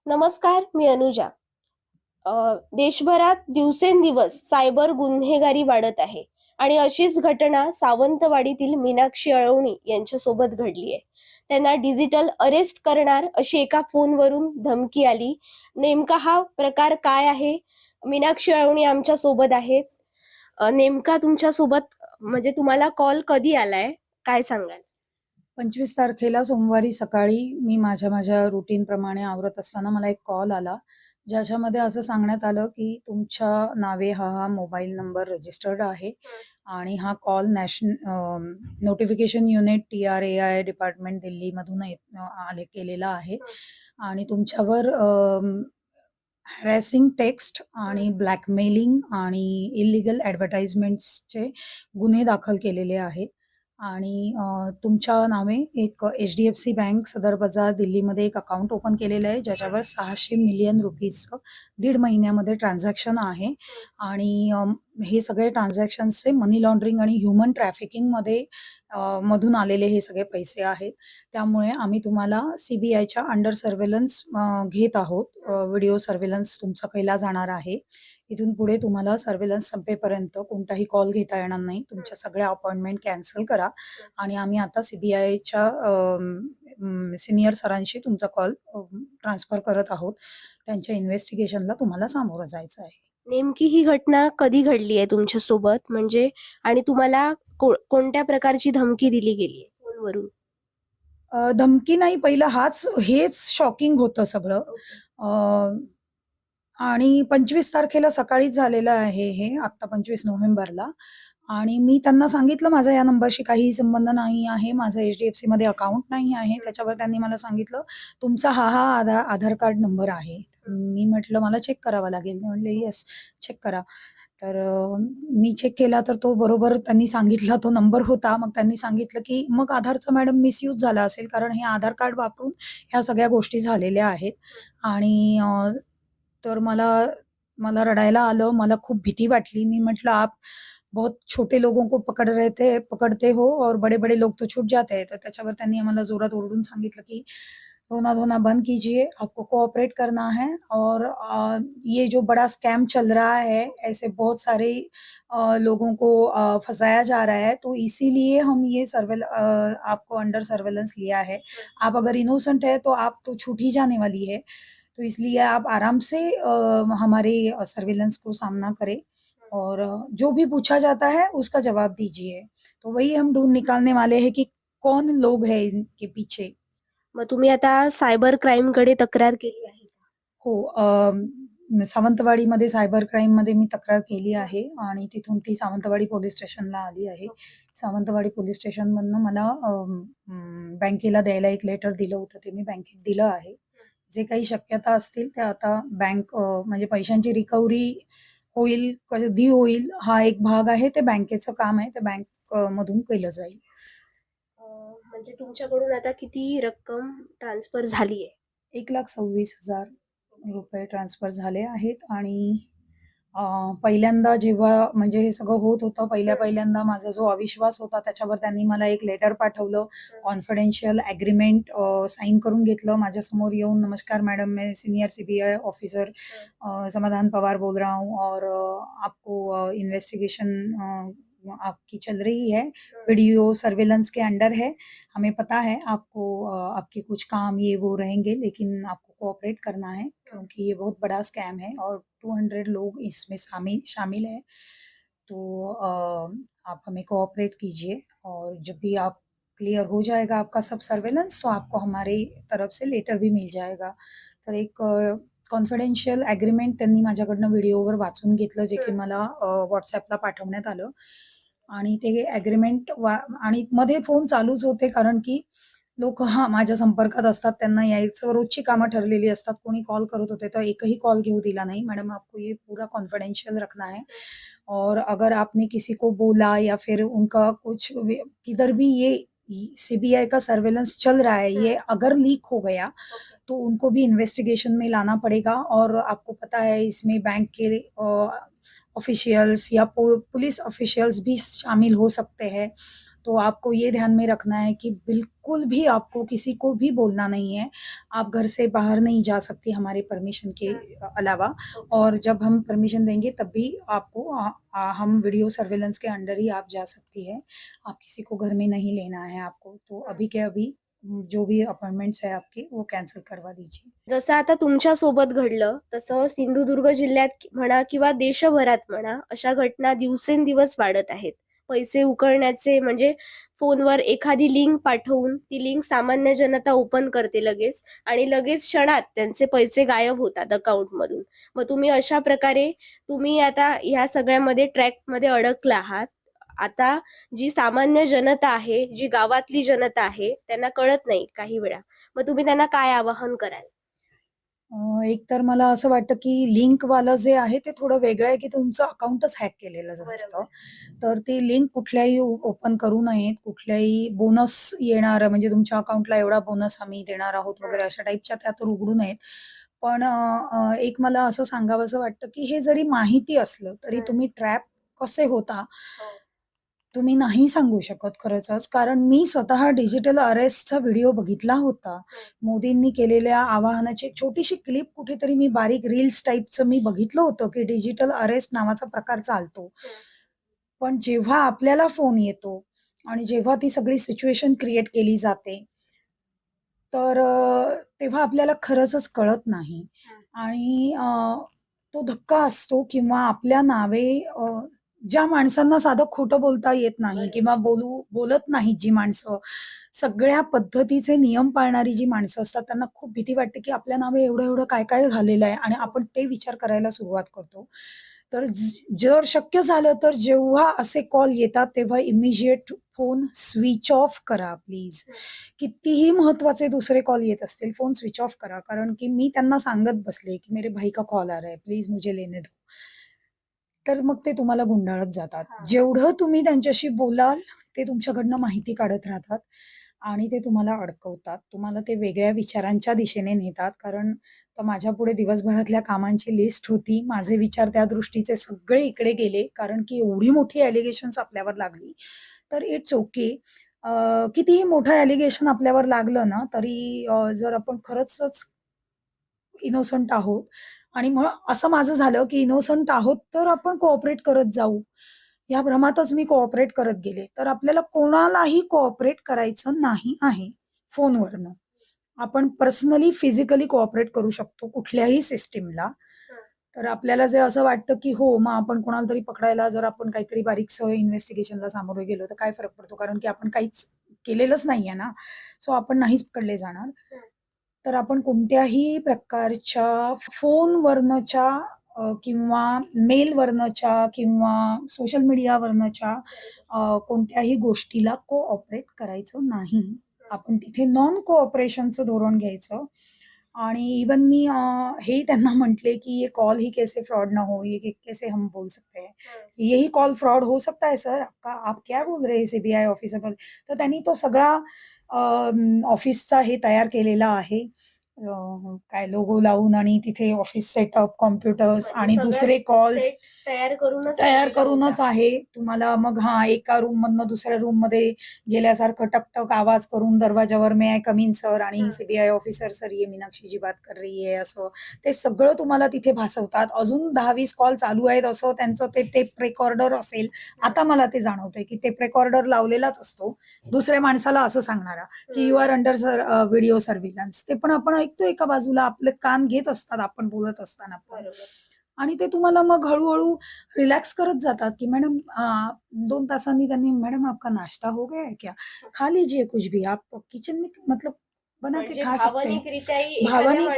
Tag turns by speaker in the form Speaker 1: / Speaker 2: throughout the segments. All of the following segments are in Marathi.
Speaker 1: नमस्कार, मी अनुजा. देशभरात दिवसेंदिवस सायबर गुन्हेगारी वाढत आहे आणि अशीच घटना सावंतवाडीतील मीनाक्षी अळवणी यांच्यासोबत घडली आहे. त्यांना डिजिटल अरेस्ट करणार अशी एका फोनवरून धमकी आली. नेमका हा प्रकार काय आहे? मीनाक्षी अळवणी आमच्या सोबत आहेत. नेमका तुमच्या सोबत म्हणजे तुम्हाला कॉल कधी आलाय? काय सांगाल?
Speaker 2: 25 तारखेला सोमवारी सकाळी मी माझ्या रुटीनप्रमाणे आवरत असताना मला एक कॉल आला, ज्याच्यामध्ये असं सांगण्यात आलं, की तुमच्या नावे हा मोबाईल नंबर रजिस्टर्ड आहे आणि हा call notification unit TRAI department दिल्लीमधून केलेला आहे आणि तुमच्यावर हॅरॅसिंग टेक्स्ट आणि ब्लॅकमेलिंग आणि इल्लीगल ॲडव्हर्टाइजमेंट्सचे गुन्हे दाखल केलेले आहेत. आणि तुमच्या नावे एक HDFC बँक सदर बाजार दिल्लीमध्ये एक अकाउंट ओपन केलेलं आहे, ज्याच्यावर 600 मिलियन रुपीजचं दीड महिन्यामध्ये ट्रान्झॅक्शन आहे आणि हे सगळे ट्रान्झॅक्शन्सचे मनी लॉन्ड्रिंग आणि ह्युमन ट्रॅफिकिंगमध्ये मधून आलेले हे सगळे पैसे आहेत. त्यामुळे आम्ही तुम्हाला CBIच्या अंडर सर्व्हेलन्स घेत आहोत. व्हिडिओ सर्व्हेलन्स तुमचा केला जाणार आहे. इथून पुढे तुम्हाला सर्व्हेलन्स संपेपर्यंत कोणताही कॉल घेता येणार नाही. तुमच्या सगळ्या अपॉइंटमेंट कॅन्सल करा आणि आम्ही आता CBIच्या सिनियर सरांशी तुमचा कॉल ट्रान्सफर करत आहोत. त्यांच्या इन्व्हेस्टिगेशनला तुम्हाला सामोरं जायचं आहे.
Speaker 1: नेमकी ही घटना कधी घडली आहे तुमच्या सोबत? म्हणजे आणि तुम्हाला कोणत्या प्रकारची धमकी दिली गेली आहे फोनवरून?
Speaker 2: धमकी नाही, पहिलं हेच शॉकिंग होतं सगळं. आणि 25 तारखेला सकाळीच झालेलं आहे हे, आत्ता 25 नोव्हेंबरला. आणि मी त्यांना सांगितलं माझा या नंबरशी काहीही संबंध नाही आहे. माझं HDFCमध्ये अकाउंट नाही आहे. त्याच्यावर त्यांनी मला सांगितलं, "तुमचा हा आधार कार्ड नंबर आहे." मी म्हटलं, "मला चेक करावा लागेल." ते म्हटले, "येस, चेक करा." तर मी चेक केला तर तो बरोबर त्यांनी सांगितला तो नंबर होता. मग त्यांनी सांगितलं, की "मग आधारचा मॅडम मिसयूज झाला असेल, कारण हे आधार कार्ड वापरून ह्या सगळ्या गोष्टी झालेल्या आहेत." आणि तर मला मला रडायला आलं. मला खूप भीती वाटली. मी म्हटलं, "आप बहुत छोटे लोगों को पकड़ते हो और बड़े-बड़े लोग तो छूट जाते हैं." तर त्याच्यावर त्यांनी आम्हाला जोरात ओरडून सांगितलं, की "रोना-धोना बंद कीजिए, आपको कोऑपरेट करना है और ये जो बड़ा स्कैम चल रहा है, ऐसे बहुत सारे लोगों को फँसाया जा रहा है, तो इसीलिए हम ये आपको अंडर सर्वेलेंस लिया है। आप अगर इनोसेंट है, तो आप तो छूट ही जाने वाली है। तो इसलिए आप आराम से हमारे सर्विलेंस को सामना करें और जो भी पूछा जाता है उसका जवाब दीजिए." तो वही हम ढूँढ निकालने वाले हैं कि कौन लोग हैं इनके पीछे.
Speaker 1: मग तुम्ही आता सायबर क्राईमकडे तक्रार केली आहे का?
Speaker 2: हो, सावंतवाडीमध्ये सायबर क्राईममध्ये मी तक्रार केली आहे आणि तिथून ती सावंतवाडी पोलीस स्टेशनला आली आहे. सावंतवाडी पोलीस स्टेशनमधनं मला बँकेला द्यायला एक लेटर दिलं होतं, ते मी बँकेत दिलं आहे. जे काही शक्यता असतील त्या आता म्हणजे पैशांची रिकव्हरी होईल, कधी होईल हा एक भाग आहे. ते बँकेचं काम आहे. ते मधून केलं जाईल.
Speaker 1: म्हणजे तुमच्याकडून आता किती रक्कम ट्रान्सफर झाली आहे?
Speaker 2: ₹1,26,000 ट्रान्सफर झाले आहेत आणि पहिल्यांदा जेव्हा म्हणजे हे सगळं होत होतं, पहिल्यांदा माझा जो अविश्वास होता त्याच्यावर त्यांनी मला एक लेटर पाठवलं. कॉन्फिडेन्शियल एग्रीमेंट साइन करून घेतलं. माझ्यासमोर येऊन, "नमस्कार मैडम, मैं सीनियर CBI ऑफिसर समाधान पवार बोल रहा हूँ और आपको इन्वेस्टिगेशन आपकी चल रही है, वीडियो सर्विलेंस के अंडर है। हमें पता है आपको आपके कुछ काम ये वो रहेंगे, लेकिन आपको कोऑपरेट करना है क्योंकि ये बहुत बड़ा स्कैम है और 200 लोग इसमें शामिल हैं। तो आप हमें कोऑपरेट कीजिए और जब भी आप क्लियर हो जाएगा आपका सब सर्विलेंस, तो आपको हमारी तरफ से लेटर भी मिल जाएगा." तर एक कॉन्फिडेन्शियल एग्रीमेंट त्यांनी माझ्याकडनं व्हिडिओवर वाचून घेतलं, जे की मला WhatsAppला पाठवण्यात आलं आणि ते एग्रीमेंट आणि मध्ये फोन चालूच होते, कारण की लोकं माझ्या संपर्कात असतात. त्यांना यायचं रोजची कामं ठरलेली असतात. कोणी कॉल करत होते, तर एकही कॉल घेऊ दिला नाही. "मैडम, आपको ये पूरा कॉन्फिडेंशियल रखना है और अगर आपने किसी को बोला या फिर उनका कुछ किधर भी ये CBI का सर्विलेंस चल रहा है, ये अगर लीक हो गया, तो उनको भी इन्वेस्टिगेशन में लाना पड़ेगा और आपको पता है इसमें बैंक के ऑफिशियल्स या पुलिस ऑफिशियल्स भी शामिल हो सकते हैं। तो आपको ये ध्यान में रखना है कि बिल्कुल भी आपको किसी को भी बोलना नहीं है। आप घर से बाहर नहीं जा सकती हमारे परमिशन के अलावा, और जब हम परमिशन देंगे तब भी आपको हम वीडियो सर्विलेंस के अंडर ही आप जा सकती है। आप किसी को घर में नहीं लेना है आपको। तो अभी के अभी जो भी अपॉइंटमेंट्स है आपके वो कॅन्सल करवा दीजिए.
Speaker 1: जसं आता तुमच्या सोबत घडलं तसं सिंधुदुर्ग जिल्ह्यात म्हणा किंवा देशभरात म्हणा अशा घटना दिवसेंदिवस वाढत आहेत. पैसे उकळण्याचे म्हणजे फोनवर एखादी लिंक पाठवून ती लिंक सामान्य जनता ओपन करते लगेच आणि लगेच क्षणात त्यांचे पैसे गायब होतात अकाउंटमधून. मग तुम्ही अशा प्रकारे तुम्ही आता ह्या सगळ्यामध्ये ट्रॅकमध्ये अडकला आहात. आता जी सामान्य जनता आहे, जी गावातली जनता आहे त्यांना कळत नाही काही वेळा. मग तुम्ही त्यांना काय आवाहन कराल?
Speaker 2: एक तर मला असं वाटतं की लिंकवालं जे आहे ते थोडं वेगळं आहे, की तुमचं अकाउंटच हॅक केलेलं असतं. तर ती लिंक कुठल्याही ओपन करू नयेत. कुठल्याही बोनस येणारं म्हणजे तुमच्या अकाउंटला एवढा बोनस आम्ही देणार आहोत वगैरे अशा टाईपच्या त्या तर उघडू नयेत. पण एक मला असं सांगावसं वाटतं, की हे जरी माहिती असलं तरी तुम्ही ट्रॅप कसे होता तुम्ही नाही सांगू शकत खरंचच. कारण मी स्वतः डिजिटल अरेस्टचा व्हिडिओ बघितला होता. मोदींनी केलेल्या आवाहनाची एक छोटीशी क्लिप कुठेतरी मी बारीक रील्स टाइपचं मी बघितलं होतं, की डिजिटल अरेस्ट नावाचा प्रकार चालतो. पण जेव्हा आपल्याला फोन येतो आणि जेव्हा ती सगळी सिच्युएशन क्रिएट केली जाते, तर तेव्हा आपल्याला खरंचच कळत नाही. आणि तो धक्का असतो किंवा आपल्या नावे ज्या माणसांना साधं खोटं बोलता येत नाही किंवा बोलत नाहीत जी माणसं, सगळ्या पद्धतीचे नियम पाळणारी जी माणसं असतात, त्यांना खूप भीती वाटते, की आपल्या नावे एवढं-एवढं काय-काय झालेलं आहे आणि आपण ते विचार करायला सुरुवात करतो. तर जर शक्य झालं तर जेव्हा असे कॉल येतात, तेव्हा इमिजिएट फोन स्विच ऑफ करा प्लीज. कितीही महत्वाचे दुसरे कॉल येत असतील, फोन स्विच ऑफ करा. कारण की मी त्यांना सांगत बसले, की मेरे भाई का कॉल आ रहा है, प्लीज मुझे लेने दो. तर मग ते तुम्हाला गुंडाळत जातात. जेवढं तुम्ही त्यांच्याशी बोलाल, ते तुमच्याकडनं माहिती काढत राहतात आणि ते तुम्हाला अडकवतात. तुम्हाला ते वेगळ्या विचारांच्या दिशेने नेतात. कारण तर माझ्यापुढे दिवसभरातल्या कामांची लिस्ट होती. माझे विचार त्या दृष्टीचे सगळे इकडे गेले. कारण की एवढी मोठी ॲलिगेशन्स आपल्यावर लागली. तर इट्स ओके. कितीही मोठं ॲलिगेशन आपल्यावर लागलं ना, तरी जर आपण खरंच इनोसंट आहोत आणि मग असं माझं झालं, की इनोसंट आहोत, तर आपण कोऑपरेट करत जाऊ. या भ्रमातच मी कोऑपरेट करत गेले. तर आपल्याला कोणालाही कोऑपरेट करायचं नाही आहे फोनवरनं. आपण पर्सनली, फिजिकली कोऑपरेट करू शकतो कुठल्याही सिस्टमला. तर आपल्याला जे असं वाटतं, की हो, मग आपण कोणाला तरी पकडायला जर आपण काहीतरी बारीकसं इन्व्हेस्टिगेशनला सामोरे गेलो, तर काय फरक पडतो? कारण की आपण काहीच केलेलंच नाहीये ना. सो आपण नाहीच पकडले जाणार. तर आपण कोणत्याही प्रकारच्या फोनवरनच्या किंवा मेलवरनच्या किंवा सोशल मीडियावरनच्या कोणत्याही गोष्टीला कोऑपरेट करायचं नाही. आपण तिथे नॉन कोऑपरेशनचं धोरण घ्यायचं. आणि इवन मी हेही त्यांना म्हटले, की "ये कॉल ही कैसे फ्रॉड ना हो, ये कैसे हम बोल सकते हैं? यही कॉल फ्रॉड हो सकता है सर आपका? आप क्या बोल रहे हैं सीबीआय ऑफिसर पर?" तर त्यांनी तो सगळा ऑफिसचा हे तयार केलेला आहे. काय लोगो लावून आणि तिथे ऑफिस सेटअप, कॉम्प्युटर्स आणि दुसरे कॉल्स तयार करूनच आहे. तुम्हाला मग एका रूममधनं दुसऱ्या रूममध्ये गेल्यासारखं टक-टक आवाज करून दरवाजावर "मे आय कम इन सर" आणि सीबीआय ऑफिसर "सर ये मीनाक्षी जी बात कर रही है" असं. ते सगळं तुम्हाला तिथे भासवतात. अजून 10-20 कॉल चालू आहेत असं त्यांचं ते टेप रेकॉर्डर असेल. आता मला ते जाणवतंय, की टेप रेकॉर्डर लावलेलाच असतो. दुसऱ्या माणसाला असं सांगणारा, की "you are under video surveillance." ते पण आपण ऐकतो एका बाजूला. आपले कान घेत असतात आपण बोलत असताना पण. आणि ते तुम्हाला मग हळू रिलॅक्स करत जातात, की "मॅडम 2 तासांनी त्यांनी "मैडम आपका नाश्ता हो गया है क्या? खा लीजिए कुछ भी. आप किचन में मतलब बना के खा सकते हैं." भावनिक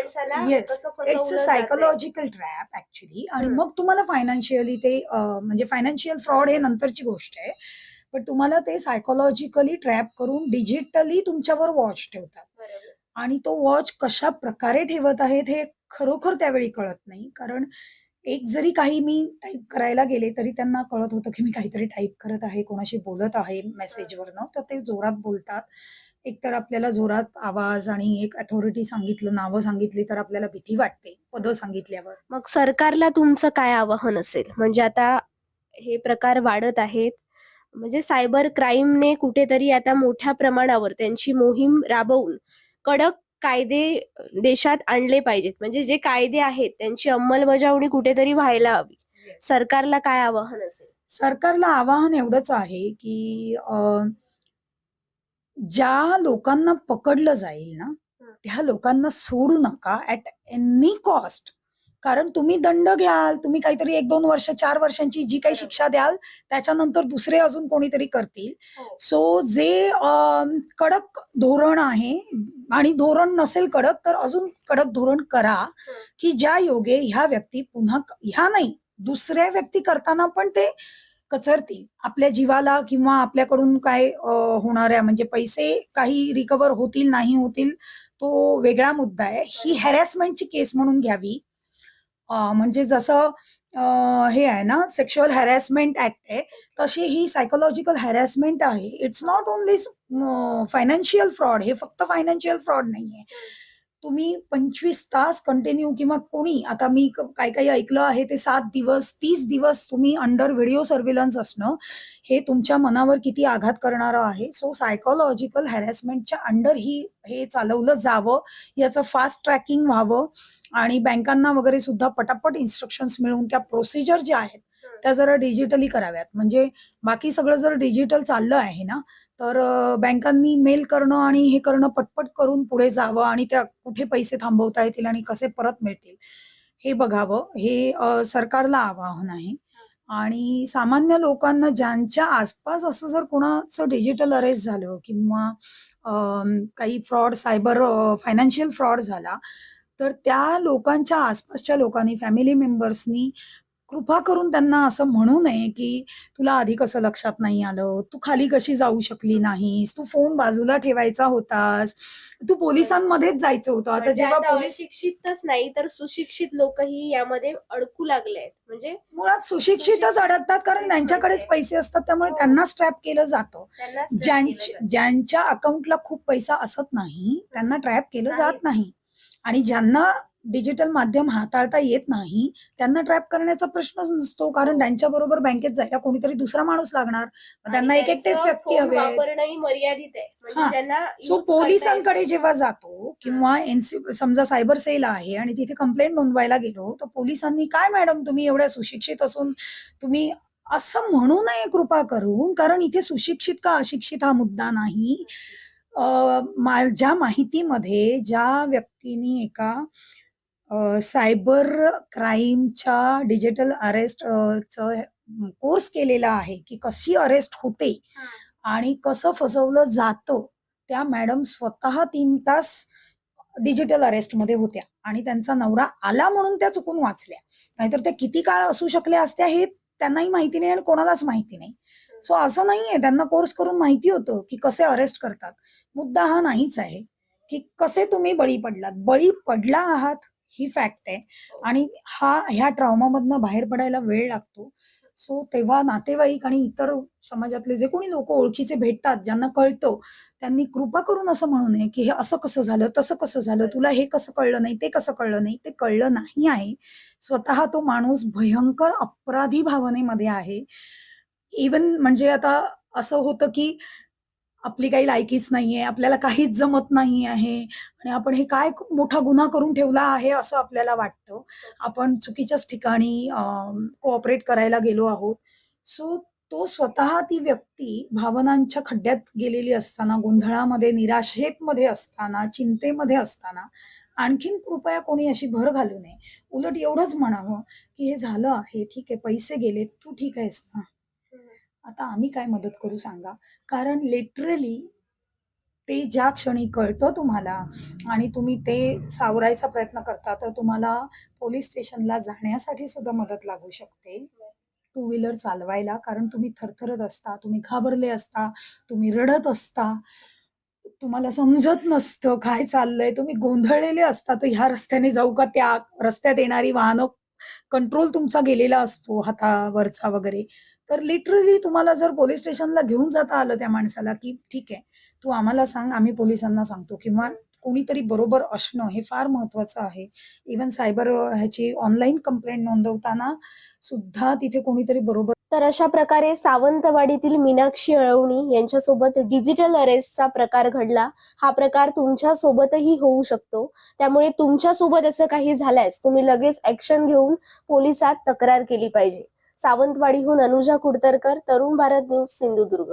Speaker 2: yes, it's a psychological trap actually. आणि मग तुम्हाला फायनान्शियली ते म्हणजे फायनान्शियल फ्रॉड हे नंतरची गोष्ट आहे. पण तुम्हाला ते सायकॉलॉजिकली ट्रॅप करून डिजिटली तुमच्यावर वॉच ठेवतात. आणि तो वॉच कशा प्रकारे ठेवत आहेत हे खरोखर त्यावेळी कळत नाही. कारण एक जरी काही मी टाइप करायला गेले, तरी त्यांना कळत होतं, की मी काहीतरी टाइप करत आहे, कोणाशी बोलत आहे मेसेजवरनं. तर ते जोरात बोलतात. एकतर आपल्याला जोरात आवाज आणि एक अथॉरिटी सांगितलं, नावं सांगितली तर आपल्याला भीती वाटते, पदं सांगितल्यावर.
Speaker 1: मग सरकारला तुमचं काय आवाहन असेल? म्हणजे आता हे प्रकार वाढत आहेत. म्हणजे सायबर क्राईमने कुठेतरी आता मोठ्या प्रमाणावर त्यांची मोहीम राबवून कडक कायदे देशात आणले पाहिजेत. म्हणजे जे कायदे आहेत त्यांची अंमलबजावणी कुठेतरी व्हायला हवी. सरकारला काय आवाहन असेल?
Speaker 2: सरकारला आवाहन एवढंच आहे की ज्या लोकांना पकडलं जाईल ना, त्या लोकांना सोडू नका ॲट एनी कॉस्ट. कारण तुम्ही दंड घ्याल, तुम्ही काहीतरी 1-2 वर्ष, 4 वर्षांची जी काही शिक्षा द्याल, त्याच्यानंतर दुसरे अजून कोणीतरी करतील. सो जे कडक धोरण आहे आणि धोरण नसेल कडक, तर अजून कडक धोरण करा, की ज्या योगे ह्या व्यक्ती पुन्हा ह्या नाही, दुसऱ्या व्यक्ती करताना पण ते कचरतील. आपल्या जीवाला किंवा आपल्याकडून काय होणाऱ्या म्हणजे पैसे काही रिकव्हर होतील, नाही होतील, तो वेगळा मुद्दा आहे. ही हॅरॅसमेंटची केस म्हणून घ्यावी. म्हणजे जसं हे आहे ना, सेक्शुअल हॅरॅसमेंट ॲक्ट आहे, तशी ही सायकोलॉजिकल हॅरॅसमेंट आहे. It's not only financial fraud. हे फक्त फायनान्शियल फ्रॉड नाहीये. तुम्ही 25 तास कंटिन्यू किंवा कोणी आता मी काही ऐकलं आहे ते 7 दिवस, 30 दिवस तुम्ही अंडर व्हिडिओ सर्व्हिलन्स असणं, हे तुमच्या मनावर किती आघात करणारं आहे. सो सायकोलॉजिकल हॅरॅसमेंटच्या अंडर हे चालवलं जावं, याचं फास्ट ट्रॅकिंग व्हावं आणि बँकांना वगैरे सुद्धा पटापट इन्स्ट्रक्शन्स मिळून त्या प्रोसिजर ज्या आहेत त्या जरा डिजिटली कराव्यात. म्हणजे बाकी सगळं जर डिजिटल चाललं आहे ना, तर बँकांनी मेल करणं आणि हे करणं पटपट करून पुढे जावं आणि त्या कुठे पैसे थांबवता येतील आणि कसे परत मिळतील हे बघावं. हे सरकारला आवाहन आहे. आणि सामान्य लोकांना ज्यांच्या आसपास असं जर कोणाचं डिजिटल अरेस्ट झालं किंवा काही फ्रॉड, सायबर फायनान्शियल फ्रॉड झाला, तर त्या लोकांच्या आसपासच्या लोकांनी, फॅमिली मेंबर्सनी कृपा करून त्यांना असं म्हणू नये, की "तुला आधी कसं लक्षात नाही आलं? तू खाली कशी जाऊ शकली नाहीस? तू फोन बाजूला ठेवायचा होतास. तू पोलिसांमध्येच जायचं होतं." आता
Speaker 1: म्हणजे
Speaker 2: जेव्हा
Speaker 1: आता
Speaker 2: पोलीस
Speaker 1: अशिक्षितच नाही तर सुशिक्षित लोकही यामध्ये अडकू लागले आहेत. म्हणजे
Speaker 2: मुळात सुशिक्षितच अडकतात, कारण त्यांच्याकडेच पैसे असतात, त्यामुळे
Speaker 1: हो.
Speaker 2: त्यांना ट्रॅप केलं जातं.
Speaker 1: त्यांना strap केलं जातं.
Speaker 2: ज्यांच्या अकाउंटला खूप पैसा असत नाही, त्यांना ट्रॅप केलं जात
Speaker 1: नाहीच.
Speaker 2: नाही. आणि ज्यांना डिजिटल माध्यम हाताळता येत नाही, त्यांना ट्रॅप करण्याचा प्रश्नच नसतो, कारण
Speaker 1: हो.
Speaker 2: त्यांच्याबरोबर बँकेत जायला कोणीतरी दुसरा माणूस लागणार. मग त्यांना
Speaker 1: आणि
Speaker 2: एकटेच
Speaker 1: त्यांचं
Speaker 2: व्यक्ती
Speaker 1: फोन
Speaker 2: हवे आहेत.
Speaker 1: वापरणंही मर्यादित आहे. म्हणजे
Speaker 2: हां.
Speaker 1: ज्यांना
Speaker 2: सो
Speaker 1: use करता येत
Speaker 2: पोलिसांकडे
Speaker 1: नाही.
Speaker 2: जेव्हा जातो किंवा समजा सायबर सेल आहे आणि तिथे कंप्लेंट नोंदवायला गेलो, तर पोलिसांनी "काय मॅडम तुम्ही एवढ्या सुशिक्षित असून तुम्ही" असं म्हणू नये कृपा करून, कारण इथे सुशिक्षित का अशिक्षित हा मुद्दा नाही. माझ्या माहितीमध्ये ज्या व्यक्तीने एका सायबर क्राईमच्या डिजिटल अरेस्ट कोर्स केलेला आहे, की कशी अरेस्ट होते आणि कसं फसवलं जातं, त्या मॅडम स्वतः 3 तास डिजिटल अरेस्टमध्ये होत्या आणि त्यांचा नवरा आला म्हणून त्या चुकून वाचल्या. नाहीतर त्या किती काळ असू शकल्या असत्या हे त्यांनाही माहिती नाही आणि कोणालाच माहिती नाही. सो असं नाहीये, त्यांना कोर्स करून माहिती होतं, की कसे अरेस्ट करतात. मुद्दा हा नाहीच आहे, की कसे तुम्ही बळी पडलात. बळी पडला आहात ही फॅक्ट आहे आणि ह्या ट्रॉमामधनं बाहेर पडायला वेळ लागतो. सो तेव्हा नातेवाईक आणि इतर समाजातले जे कोणी लोकं ओळखीचे भेटतात, ज्यांना कळतं, त्यांनी कृपा करून असं म्हणू नये, की "हे असं कसं झालं? तसं कसं झालं? तुला हे कसं कळलं नाही? ते कसं कळलं नाही?" ते कळलं नाही आहे. स्वतः तो माणूस भयंकर अपराधी भावनेमध्ये आहे. इव्हन म्हणजे आता असं होतं, की आपली काही लायकीच नाहीये, आपल्याला काहीच जमत नाही आहे आणि आपण हे काय मोठा गुन्हा करून ठेवला आहे, असं आपल्याला वाटतं. आपण चुकीच्याच ठिकाणी कोऑपरेट करायला गेलो आहोत. सो तो स्वतः ती व्यक्ती भावनांच्या खड्ड्यात गेलेली असताना, गोंधळामध्ये, निराशेमध्ये असताना, चिंतेमध्ये असताना, आणखीन कृपया कोणी अशी भर घालू नये. उलट एवढंच म्हणावं, की "हे झालं आहे, ठीक आहे, पैसे गेले, तू ठीक आहेस ना? आता आम्ही काय मदत करू सांगा?" कारण लिटरली ते ज्या क्षणी कळतं तुम्हाला आणि तुम्ही ते सावरायचा प्रयत्न करता, तर तुम्हाला पोलिस स्टेशनला जाण्यासाठी सुद्धा मदत लागू शकते. टू व्हीलर चालवायला, कारण तुम्ही थरथरत असता, तुम्ही घाबरले असता, तुम्ही रडत असता, तुम्हाला समजत नसतं काय चाललंय, तुम्ही गोंधळलेले असता, तर ह्या रस्त्याने जाऊ का त्या रस्त्यात येणारी वाहनं, कंट्रोल तुमचा गेलेला असतो हातावरचा वगैरे. तर लिटरली तुम्हाला जर पोलिस स्टेशनला घेऊन जाता आलं त्या माणसाला, की "ठीक आहे, तू आम्हाला सांग, आम्ही पोलिसांना सांगतो." किंवा कोणीतरी बरोबर असणं हे फार महत्वाचं आहे. इव्हन सायबर ह्याची ऑनलाईन कंप्लेंट नोंदवताना सुद्धा तिथे कोणीतरी बरोबर
Speaker 1: तर अशा प्रकारे सावंतवाडीतील मीनाक्षी अळवणी यांच्यासोबत डिजिटल अरेस्टचा प्रकार घडला. हा प्रकार तुमच्या सोबतही होऊ शकतो. त्यामुळे तुमच्या सोबत असं काही झाल्यास तुम्ही लगेच ऍक्शन घेऊन पोलिसात तक्रार केली पाहिजे. सावंतवाडीहून अनुजा कुडतरकर, तरुण भारत न्यूज, सिंधुदुर्ग.